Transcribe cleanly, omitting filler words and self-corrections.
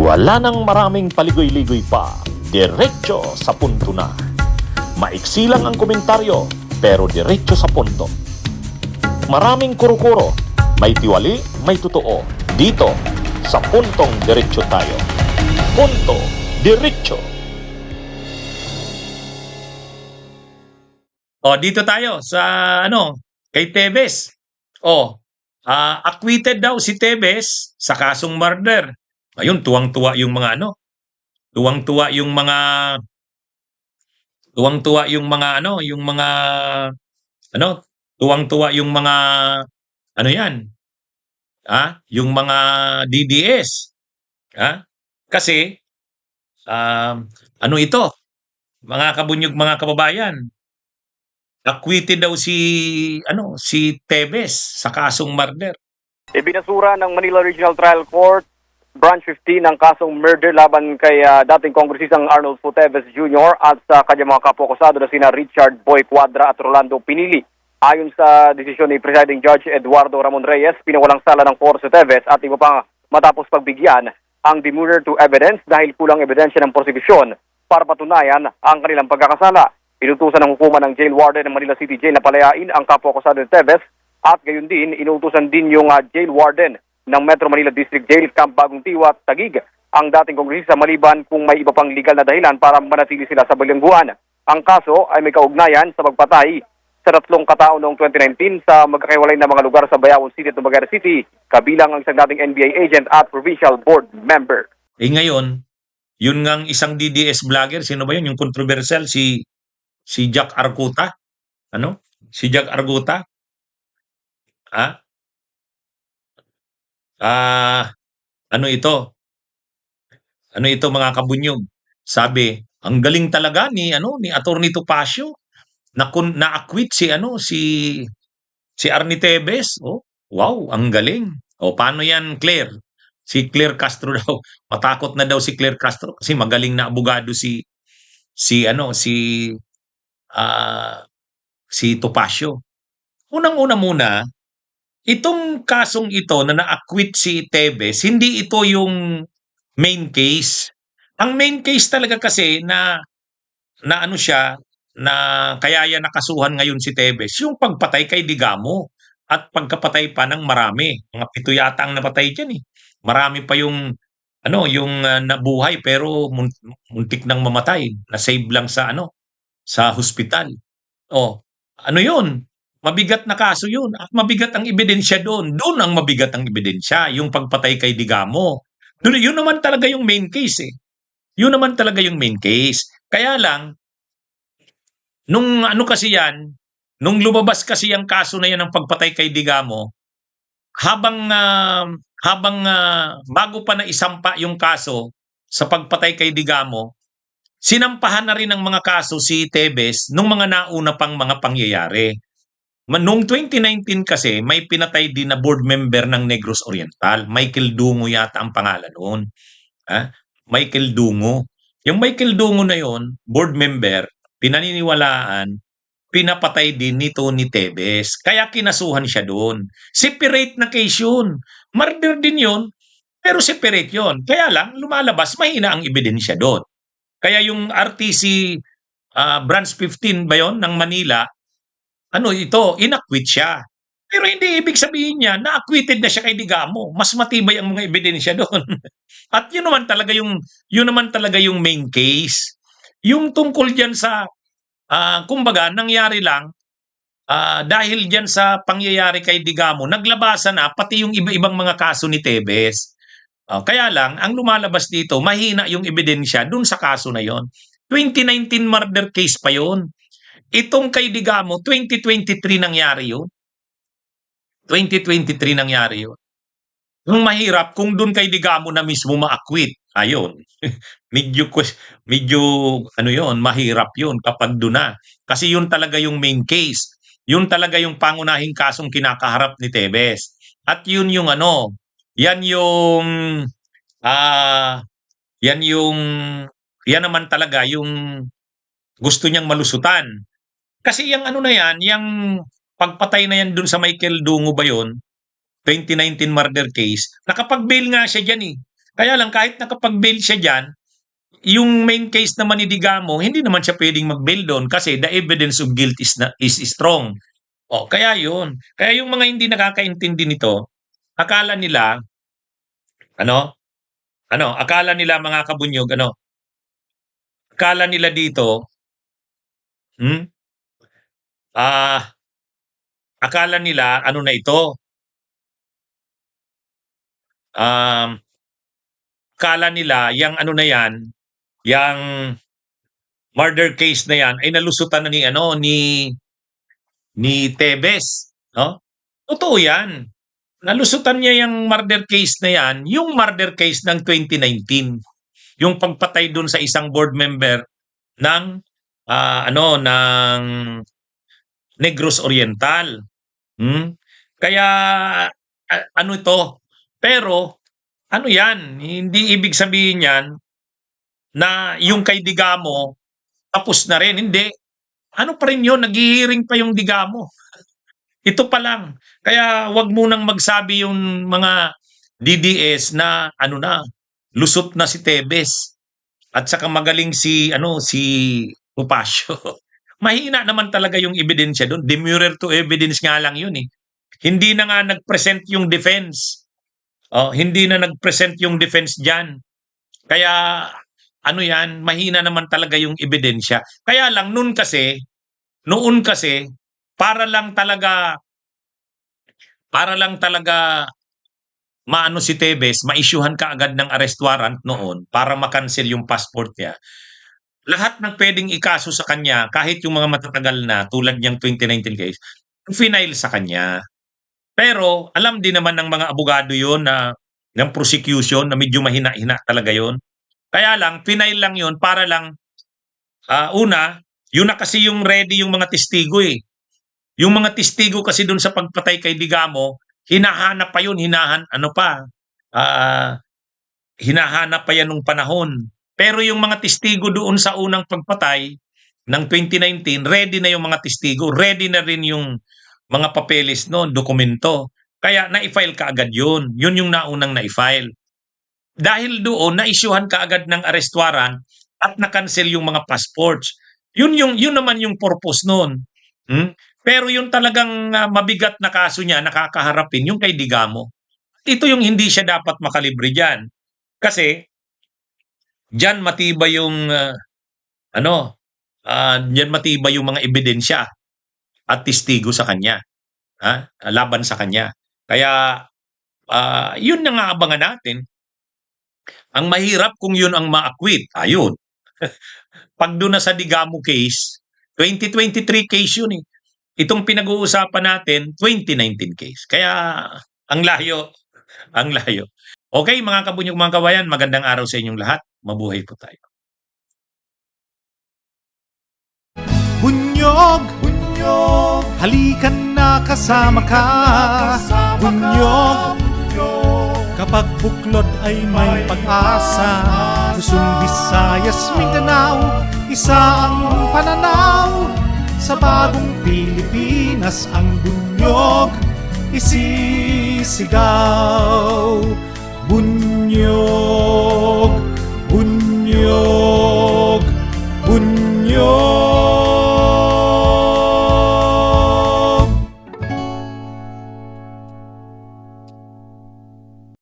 Wala nang maraming paligoy-ligoy pa, diretso sa punto na. Maiksi lang ang komentaryo, pero diretso sa punto. Maraming kuro-kuro, may tiwali, may totoo. Dito, sa puntong diretso tayo. Punto, diretso. Dito tayo sa kay Tevez. Acquitted daw si Tevez sa kasong murder. Ayun, tuwang-tuwa yung mga tuwang-tuwa yung mga tuwang-tuwa yung mga yung mga tuwang-tuwa yung mga yan, yung mga DDS. Kasi ito, mga kabunyog, mga kababayan, acquitted daw si Tevez sa kasong murder. Ibinasura ng Manila Regional Trial Court Branch 15 ang kasong murder laban kay dating kongresistang Arnold Tevez Jr. at sa kanyang mga kapwa-akusado na sina Richard Boy Cuadra at Rolando Pinili. Ayon sa desisyon ni Presiding Judge Eduardo Ramon Reyes, pinawalang sala ng Korte Tevez at iba pang matapos pagbigyan ang demurrer to evidence dahil kulang ebidensya ng prosecution para patunayan ang kanilang pagkakasala. Inutusan ng hukuman ng jail warden ng Manila City Jail na palayain ang kapwa-akusado ni Tevez at gayon din inutusan din yung jail warden ng Metro Manila District Jail Camp Bagong Tiwa at Taguig ang dating kongresista maliban kung may iba pang legal na dahilan para manatili sila sa bilangguan. Ang kaso ay may kaugnayan sa pagpatay sa 3 katao noong 2019 sa magkakahiwalay na mga lugar sa Bayawan City at Tumbagara City, kabilang ang isang dating NBI agent at provincial board member. Ngayon, yun ngang isang DDS vlogger, sino ba yun? Yung controversial, si Jack Arguta. Si Jack Arguta. Ano ito mga kabunyog? Sabi, ang galing talaga ni Attorney Topacio na-acquit si Arnie Tevez. Wow, ang galing. Paano yan, Claire? Si Claire Castro daw. Matakot na daw si Claire Castro kasi magaling na abogado si Topacio. Unang-una muna, itong kasong ito na na-acquit si Tevez, hindi ito yung main case. Ang main case talaga kasi na kaya yan nakasuhan ngayon si Tevez, yung pagpatay kay Digamo at pagkapatay pa ng marami. Mga 7 yata ang napatay diyan eh. Marami pa yung nabuhay pero muntik nang mamatay, na-save lang sa hospital. Yun? Mabigat na kaso yun at mabigat ang ebidensya doon. Doon ang mabigat ang ebidensya, yung pagpatay kay Digamo. Yun naman talaga yung main case eh. Yun naman talaga yung main case. Kaya lang, nung lumabas kasi yung kaso na yan ng pagpatay kay Digamo, bago pa na isampa yung kaso sa pagpatay kay Digamo, sinampahan na rin ng mga kaso si Tevez nung mga nauna pang mga pangyayari. Noong 2019 kasi, may pinatay din na board member ng Negros Oriental. Michael Dungo yata ang pangalan noon. Michael Dungo. Yung Michael Dungo na yon, board member, pinaniniwalaan, pinapatay din nito ni Tevez. Kaya kinasuhan siya doon. Separate na case yun. Murder din yun, pero separate yun. Kaya lang, lumalabas, mahina ang ebidensya doon. Kaya yung RTC Branch 15 ba yon ng Manila, inacquit siya. Pero hindi ibig sabihin niya na acquitted na siya kay Digamo. Mas matibay ang mga ebidensya doon. At yun naman talaga yung main case. Yung tungkol diyan sa kumbaga nangyari lang dahil diyan sa pangyayari kay Digamo, naglabasan na pati yung iba-ibang mga kaso ni Tevez. Kaya lang ang lumalabas dito, mahina yung ebidensya dun sa kaso na yon. 2019 murder case pa yon. Itong kay Digamo, 2023 nangyari yun. 2023 nangyari yun. Yung mahirap, kung doon kay Digamo na mismo ma-acquit, ayun. medyo mahirap yun kapag doon na. Kasi yun talaga yung main case. Yun talaga yung pangunahing kasong kinakaharap ni Tevez. At yun yung yan naman talaga yung gusto niyang malusutan. Kasi yung yung pagpatay na yan dun sa Michael Dungo ba yun, 2019 murder case, nakapag-bail nga siya dyan eh. Kaya lang kahit nakapag-bail siya diyan, yung main case naman ni Digamo, hindi naman siya pwedeng mag-bail doon kasi the evidence of guilt is strong. Kaya yun. Kaya yung mga hindi nakakaintindi nito, akala nila, akala nila mga kabunyog, akala nila dito, akala nila, na ito, akala nila, yung na yan, yung murder case na yan, ay nalusutan na ni Tevez, no? Totoo yan. Nalusutan niya yung murder case na yan, yung murder case ng 2019. Yung pagpatay dun sa isang board member ng ng Negros Oriental. Kaya ito? Pero yan, hindi ibig sabihin yan na yung kay Digamo tapos na rin. Hindi. Pa rin yun, naghihiring pa yung Digamo. Ito pa lang. Kaya wag munang magsabi yung mga DDS na lusot na si Tevez. At saka magaling si Topacio. Mahina naman talaga yung ebidensya doon. Demurrer to evidence nga lang yun eh. Hindi na nga nag-present yung defense. Hindi na nag-present yung defense diyan. Kaya yan, mahina naman talaga yung ebidensya. Kaya lang noon kasi para lang talaga maano si Tevez, ma-issuehan ka agad ng arrest warrant noon para makancel yung passport niya. Lahat ng pwedeng ikaso sa kanya, kahit yung mga matatagal na tulad niyang 2019 case, final sa kanya. Pero alam din naman ng mga abogado yon na ng prosecution na medyo mahina-hina talaga yon. Kaya lang, final lang yon para lang, yun na kasi yung ready yung mga testigo eh. Yung mga testigo kasi dun sa pagpatay kay Digamo, hinahanap pa yun, hinahanap pa yan nung panahon. Pero yung mga testigo doon sa unang pagpatay ng 2019, ready na yung mga testigo, ready na rin yung mga papeles noon, dokumento. Kaya na-file ka agad yun. Yun yung naunang na-file. Dahil doon, na-issuehan ka agad ng arrest warrant at na-cancel yung mga passports. Yun naman yung purpose noon. Pero yung talagang mabigat na kaso niya, nakakaharapin, yung kay Digamo. Ito yung hindi siya dapat makalibre dyan. Kasi, dyan matibay yung, dyan matibay yung mga ebidensya at testigo sa kanya. Laban sa kanya. Kaya, yun na nga abangan natin. Ang mahirap kung yun ang ma-acquit. Ayun. Pag doon na sa Digamo case, 2023 case yun eh. Itong pinag-uusapan natin, 2019 case. Kaya, ang layo. Ang layo. Okay, mga kabunyog, mga kabayan, magandang araw sa inyong lahat. Mabuhay po tayo. Bunyog, bunyog, halikan na kasama ka. Bunyog, kapag buklod ay may pag-asa. Luzon, Visayas, Mindanao, isa ang pananaw. Sa bagong Pilipinas ang bunyog isisigaw. Bunyog.